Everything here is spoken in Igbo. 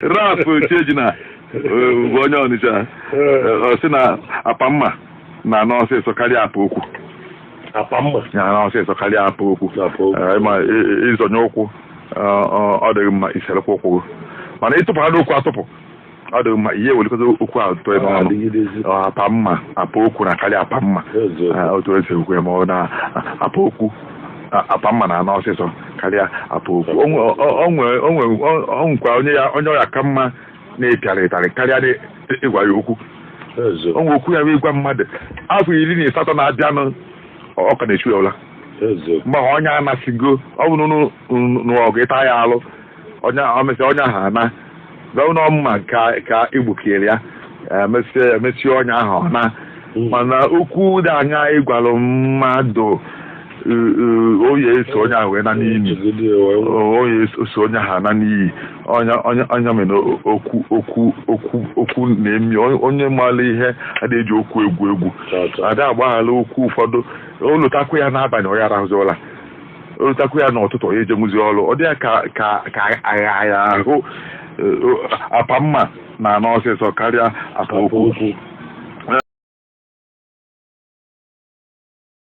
Rap Chejina onye Ọnịcha ọ sị na apa mma na n'ọsịsọ karịa apa okwu. Apa mma Ya na ọsịsọ karịa apa okwu. Ma ịzọnye ụkwụ ọ dịghị mma iserekwa ụkwụ. Mana ịtụpụ n'okwu atụpụ ọ dị mma ihe welikọta okwu ahụ tụọ ebe ọnụ apa mma apa okwu na karịa apa mma otu esi ekwu ya ma ọ na apa okwu apa mma na n'ọsịsọ karịa apa okwu. O nwekwa onye ọya ka mma na-epịara ịtarị karịa ịgwa ya okwu. O nwe okwu ya bụ ịgwa mmadụ afọ 18 na-abịanụ ọ ka na-echu ya ụla mgbe onye anasịgo ọ bụ n'ọgụ ịta ya alụ onye ahụ ana gọvanọ mma ka igbukere ya emesie onye ahụ na mana okwu dị anya ịgwalụ mmadụ onye eso onye ahụ wee na n'iyi onye eso onye ahụ na n'iyi onye mere okwu na-emi onye maara ihe adịghị okwu egwu ada agbaghara okwu ụfọdụ olotakwu ya n'abalị onye arahụzi olotakwu ya n'ụtụtụ onye ejemụzi ọrụ ọ dị ya ka agha ahụ apa mma na n'ọsịsọ karịa apa okwu.